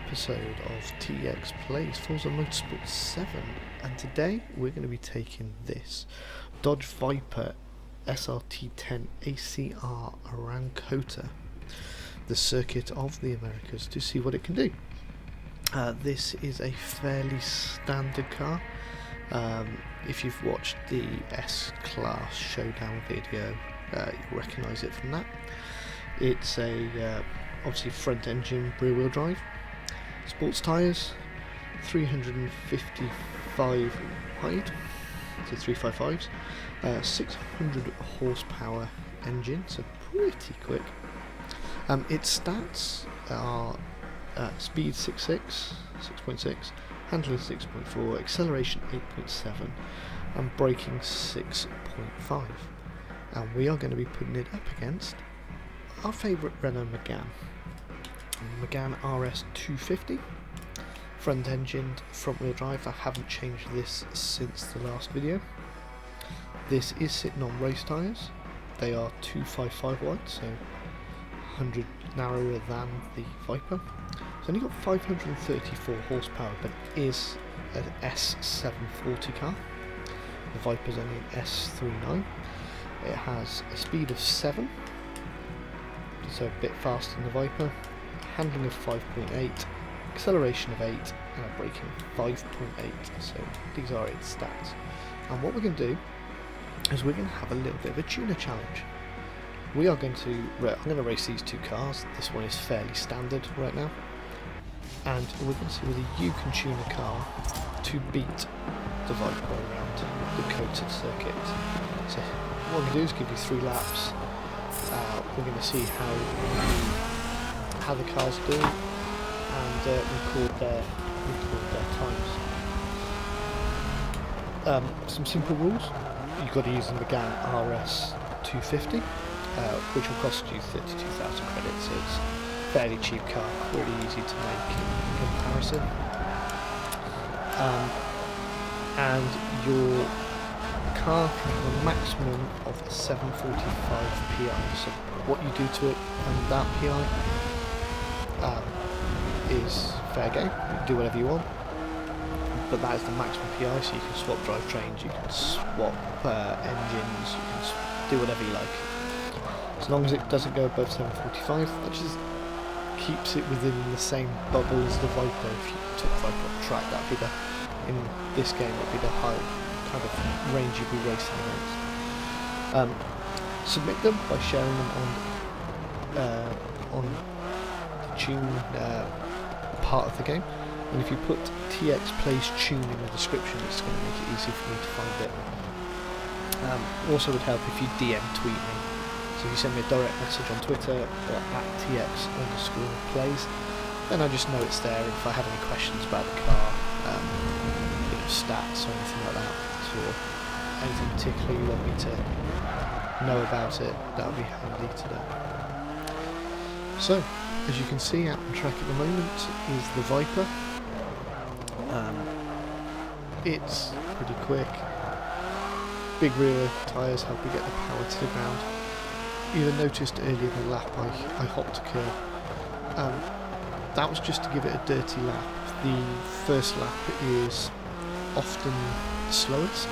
episode of TX Plays Forza Motorsport 7, and today we're going to be taking this Dodge Viper SRT 10 ACR around COTA, the circuit of the Americas, to see what it can do. This is a fairly standard car. If you've watched the S-Class showdown video, you'll recognise it from that. It's a obviously front engine rear wheel drive, sports tyres, 355 wide, so 355s, 600 horsepower engine, so pretty quick. Its stats are speed 6.6, handling 6.4, acceleration 8.7, and braking 6.5. And we are going to be putting it up against our favourite Renault Megane RS 250, front engined, front wheel drive. I haven't changed this since the last video. This is sitting on race tyres. They are 255 wide, so 100 narrower than the Viper. It's only got 534 horsepower, but it is an S740 car. The Viper's only an S39. It has a speed of 7, so a bit faster than the Viper, handling of 5.8, acceleration of 8, and a braking of 5.8, so these are its stats. And what we're going to do is we're going to have a little bit of a tuner challenge. I'm going to race these two cars. This one is fairly standard right now, and we're going to see whether you can tune a car to beat the Viper around the COTA circuit. So what we're going to do is give you 3 laps. We're going to see how the cars do and record their times. Some simple rules. You've got to use the Megane RS 250, which will cost you 32,000 credits. So it's a fairly cheap car, pretty easy to make in comparison. And your car can have a maximum of 745 PI. So what you do to it and that PI is fair game. You can do whatever you want, but that is the maximum PI. So you can swap drivetrains, you can swap engines, you can do whatever you like. As long as it doesn't go above 745, that just keeps it within the same bubble as the Viper. If you took the Viper off the track, that'd be in this game, that'd be the high kind of range you'd be racing against. Submit them by sharing them on the tune part of the game, and if you put TX Plays Tune in the description, it's going to make it easy for me to find it. Also would help if you DM tweet me. So if you send me a direct message on Twitter at TX_plays, then I just know it's there. If I have any questions about the car, stats or anything like that, or anything particular you want me to know about it, that would be handy to know. So, as you can see, out on track at the moment is the Viper. It's pretty quick. Big rear tyres help you get the power to the ground. You noticed earlier in the lap I hopped a curb. That was just to give it a dirty lap. The first lap is often the slowest,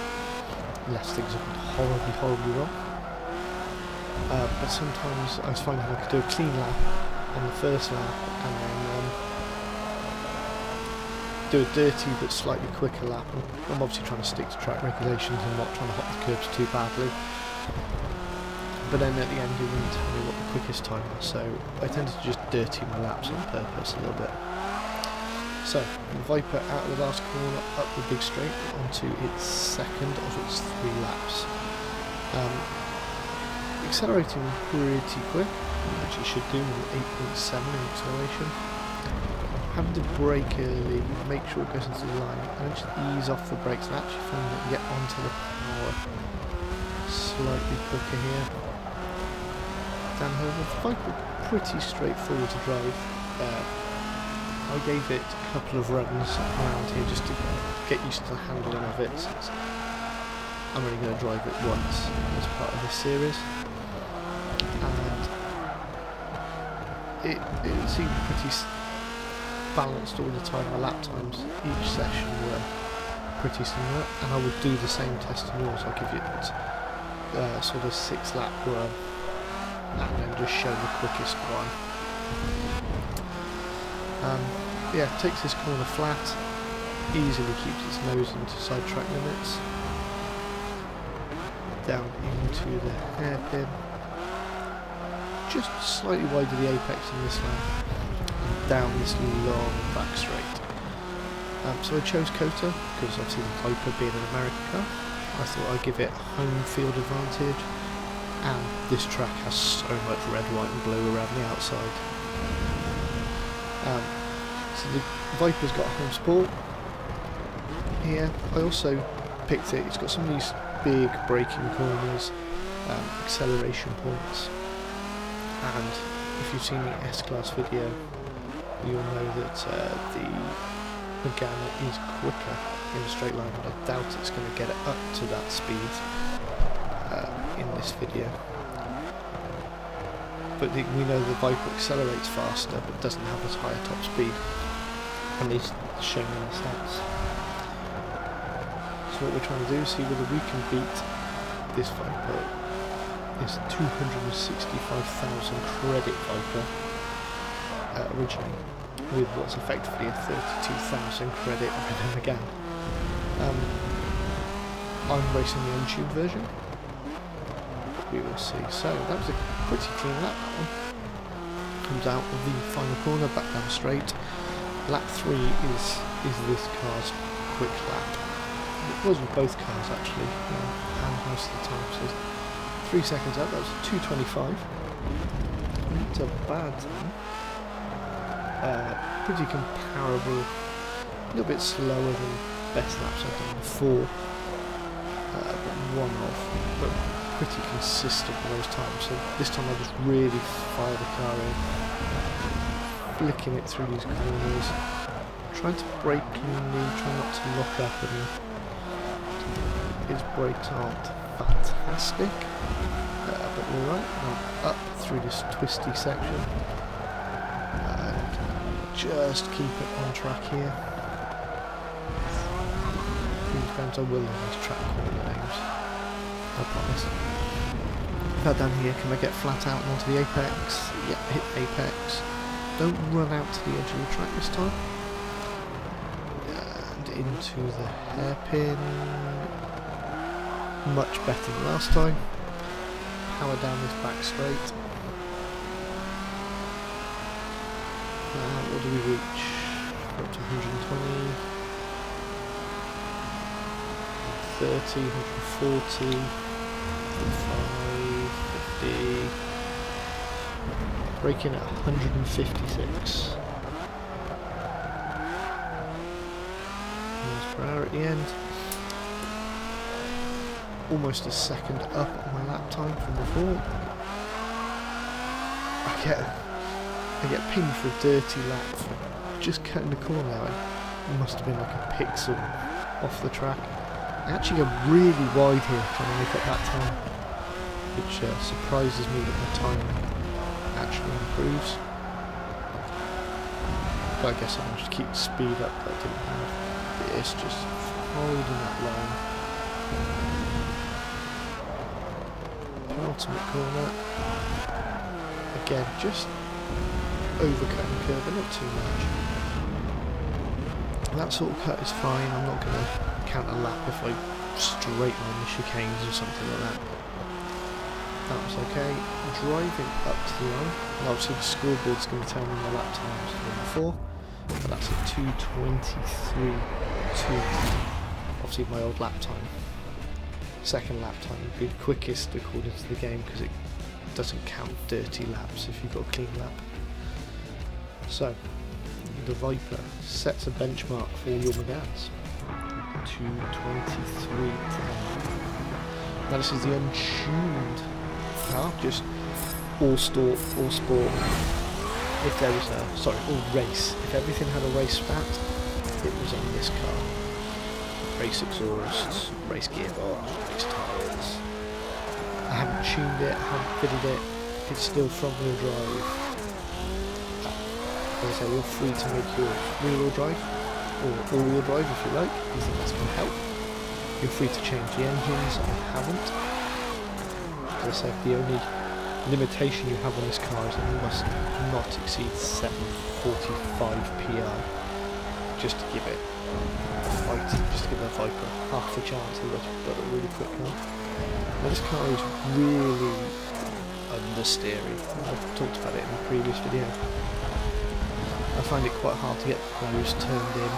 unless things have gone horribly wrong. But sometimes I was finding I could do a clean lap on the first lap and then do a dirty but slightly quicker lap. I'm obviously trying to stick to track regulations and not trying to hop the curbs too badly. But then at the end it wouldn't tell me what the quickest time was, so I tended to just dirty my laps on purpose a little bit. So, the Viper out of the last corner, up the big straight, onto its second of its 3 laps. Accelerating pretty quick, which it should do with 8.7 in acceleration. Having to brake early, make sure it goes into the line, and just ease off the brakes and actually find that you get onto the power slightly quicker here. Downhill, the Viper pretty straightforward to drive. I gave it a couple of runs around here just to get used to the handling of it, since I'm only going to drive it once as part of this series, and it seemed balanced all the time. My lap times each session were pretty similar, and I would do the same test on yours. I'll give you sort of 6 lap run and then just show the quickest one. Yeah, takes this corner flat, easily keeps its nose into side track limits, down into the hairpin, just slightly wide of the apex in this lap, and down this long back straight. So I chose Kota because obviously the Viper being an American car, I thought I'd give it home field advantage, and this track has so much red, white and blue around the outside. So the Viper's got home sport here. I also picked it, it's got some of these big braking corners, acceleration points, and if you've seen the S-Class video, you'll know that the Megane is quicker in a straight line, but I doubt it's going to get it up to that speed in this video. But we know the Viper accelerates faster but doesn't have as high a top speed, at least shown in the stats. So what we're trying to do is see whether we can beat this Viper, this 265,000 credit Viper originally, with what's effectively a 32,000 credit Renault Megane. I'm racing the untuned version. We will see. So that was a pretty clean lap, that one. Comes out of the final corner, back down straight. Lap 3 is this car's quick lap. It was with both cars actually, and most of the time. So 3 seconds up, that was 2:25. Not a bad time. Pretty comparable, a little bit slower than best laps I've done before, but pretty consistent with those times. So this time I just really fire the car in, flicking it through these corners, trying to brake cleanly, trying not to lock up, and his brakes aren't fantastic, but alright. I'm up through this twisty section. Just keep it on track here. Sometimes I will in these track corner names, I promise. Now down here, can I get flat out and onto the apex? Yep, hit apex. Don't run out to the edge of the track this time. And into the hairpin. Much better than last time. Power down this back straight. What do we reach? We're up to 120, 30, 140, 45, 50, braking at 156 miles per hour at the end. Almost a second up on my lap time from before. I get pinged for a dirty lap for just cutting the corner out. It must have been like a pixel off the track. I actually go really wide here trying to make up that time, which surprises me that my time actually improves. But I guess I managed to keep the speed up that I didn't have. It's just holding that line. Penultimate corner. Again, just overcutting the curve, but not too much. That sort of cut is fine. I'm not going to count a lap if I straight line the chicanes or something like that. That was okay. Driving up to the line, and obviously the scoreboard's going to tell me my lap times from before, but that's a 2:23.2. Obviously my old lap time. Second lap time would be the quickest according to the game, because it doesn't count dirty laps if you've got a clean lap. So, the Viper sets a benchmark for all your Meganes. 2:23. Now this is the untuned car, just all sport. If there was all race. If everything had a race spat, it was on this car. Race exhausts, race gearbox, race tyres. I haven't tuned it, I haven't fitted it. It's still front wheel drive. As I say, you're free to make your rear-wheel drive or all-wheel drive if you like, because that's going to help. You're free to change the engines. I haven't. As I said, the only limitation you have on this car is it must not exceed 745 PI, just to give it a fight, just to give the Viper half a chance of a really quick car. Now this car is really understeery. I've talked about it in the previous video. I find it quite hard to get the nose turned in.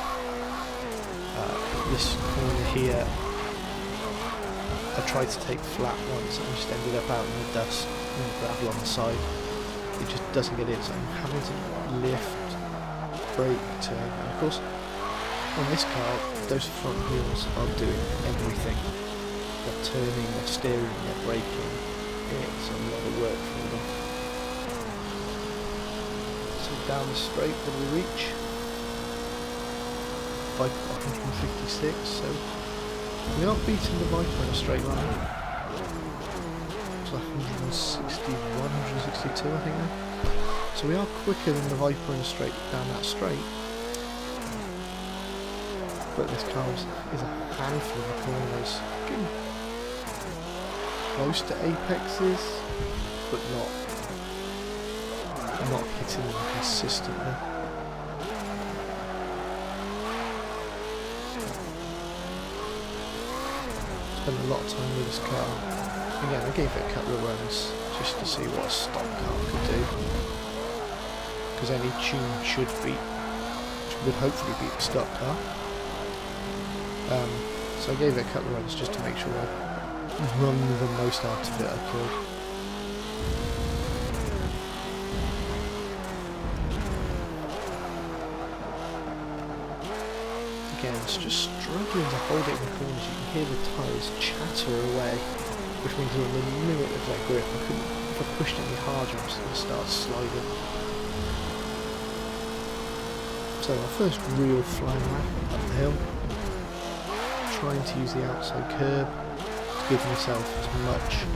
This corner here, I tried to take flat once and just ended up out in the dust and gravel on the side. It just doesn't get in, so I'm having to lift, brake, turn, and of course on this car those front wheels are doing everything. They're turning, they're steering, they're braking. It's a lot of work for them. So down the straight that we reach, Viper 156, so we are beating the Viper in a straight line. It's like 160, 162 I think now. So we are quicker than the Viper in a straight, down that straight. But this car is a handful of corners. Close to apexes, but not hitting them consistently. Spent a lot of time with this car. Again, I gave it a couple of runs just to see what a stock car could do, because any tune would hopefully beat the stock car. So I gave it a couple of runs just to make sure I wrung the most out of it I could. Again, it's just struggling to hold it in the corners. You can hear the tyres chatter away, which means on the limit of their grip. If I pushed any harder, I'm just going to start sliding. So our first real flying lap up the hill. Trying to use the outside curb to give myself as much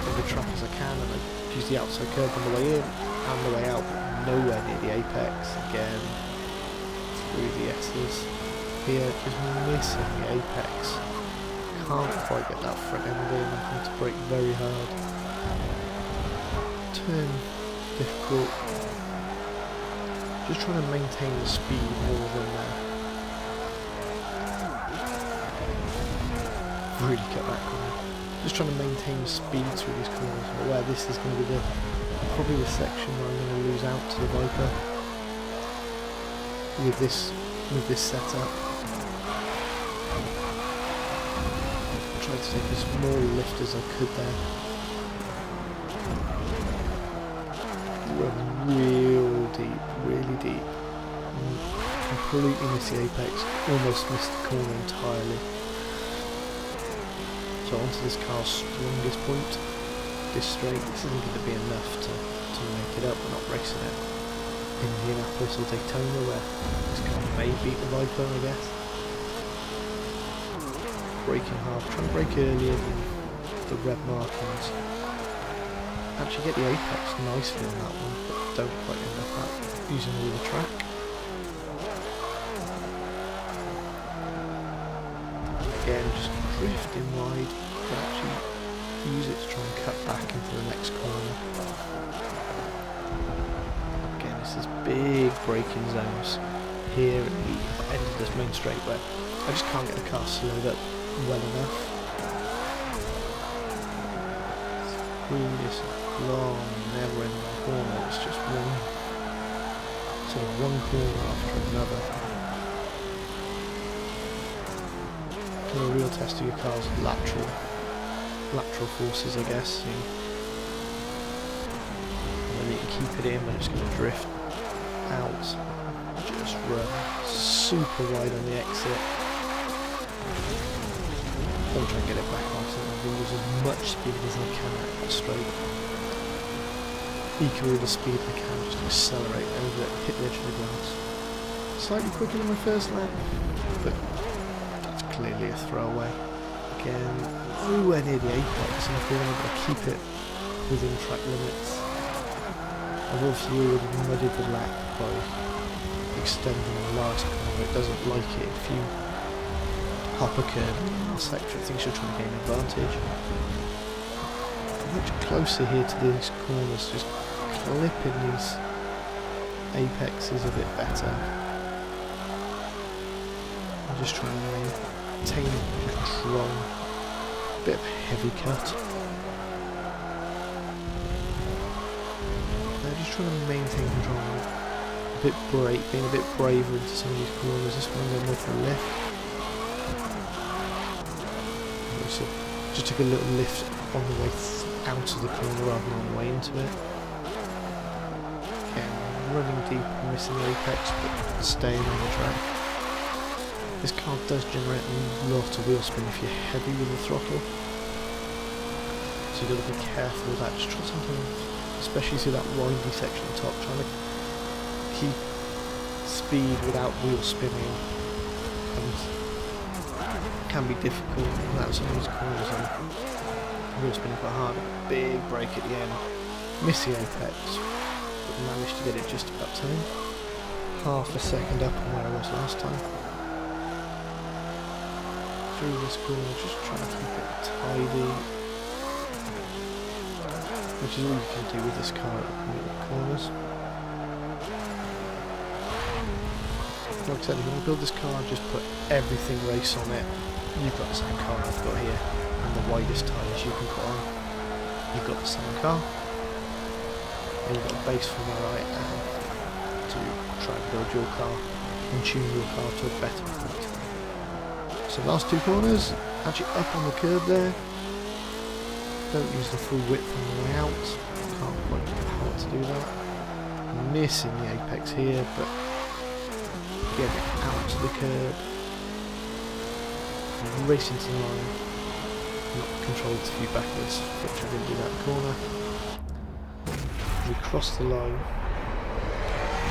of the track as I can, and I use the outside curb on the way in and the way out, but nowhere near the apex. Again, through the S's. Here, just missing the apex. Can't quite get that front end in, I have to brake very hard. Turn difficult. Just trying to maintain the speed more than really cut that corner. Just trying to maintain the speed through these corners. I'm aware this is going to be probably the section where I'm going to lose out to the Viper with this setup. Tried to take as more lift as I could there. Went really deep. Completely missed the apex. Almost missed the corner entirely. So onto this car's strongest point, this straight. This isn't going to be enough to make it up. We're not racing it in Indianapolis or Daytona, where this car may beat the Viper, I guess. Braking hard, trying to brake earlier than the red markings. Actually get the apex nicely on that one, but don't quite end up using all the track. Again, just drifting wide, but actually use it to try and cut back into the next corner. Again, this is big braking zones here at the end of this main straight where I just can't get the car slowed up well enough. Through this long, never-ending corner, it's just one corner after another. A real test of your car's lateral forces, I guess. Whether you can keep it in when it's going to drift out. Just run super wide on the exit. Don't try and get it back on, so I'm going to lose as much speed as I can at that straight. Eke all the speed I can, just accelerate over it, hit the edge of the glass. Slightly quicker than my first lap, but clearly a throwaway. Again, nowhere near the apex, and if we want to keep it within track limits, I've obviously already muddied the lap by extending the last corner. It doesn't like it if you hop a curve in the last sector. It thinks you're trying to gain advantage. Much closer here to these corners, just clipping these apexes a bit better. I'm just trying to maintain control. A bit of a heavy cut. I'm just trying to maintain control. A bit brave, being a bit braver into some of these corners. This one going more for a lift. So just took a little lift on the way out of the corner rather than on the way into it. Again, running deep and missing the apex, but staying on the track. This car does generate a lot of wheel spin if you're heavy with the throttle. So you've got to be careful with that. Just try something, especially see that windy section at the top, trying to keep speed without wheel spinning. And can be difficult, and that's some of these corners wheel spinning quite hard. A big break at the end, miss the apex, but managed to get it just about turned. Half a second up on where I was last time. Through this corner, just trying to keep it tidy, which is all you can do with this car at the corners. Like I said, if you want to build this car, just put everything race on it. You've got the same car I've got here, and the widest tyres you can put on. You've got the same car, and you've got a base from where I am to try and build your car and tune your car to a better point. So last two corners, actually up on the curb there. Don't use the full width on the way out. Can't quite get the power to do that. Missing the apex here, but get it out to the curb. Racing to the line. Not controlled a few backwards, which I didn't do that in the corner. We crossed the line.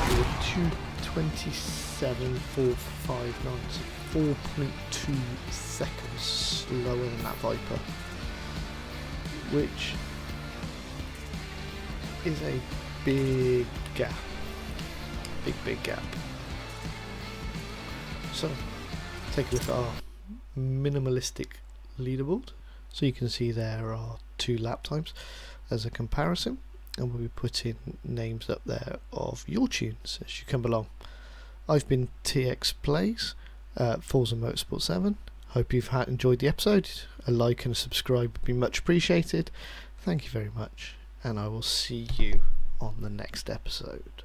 We were 2:27.459, so 4.2 seconds slower than that Viper, which is a big gap. Big gap. So, take a look at our minimalistic leaderboard. So you can see there are 2 lap times as a comparison, and we'll be putting names up there of your tunes as you come along. I've been TX Plays, Forza Motorsport 7. Hope you've enjoyed the episode. A like and a subscribe would be much appreciated. Thank you very much, and I will see you on the next episode.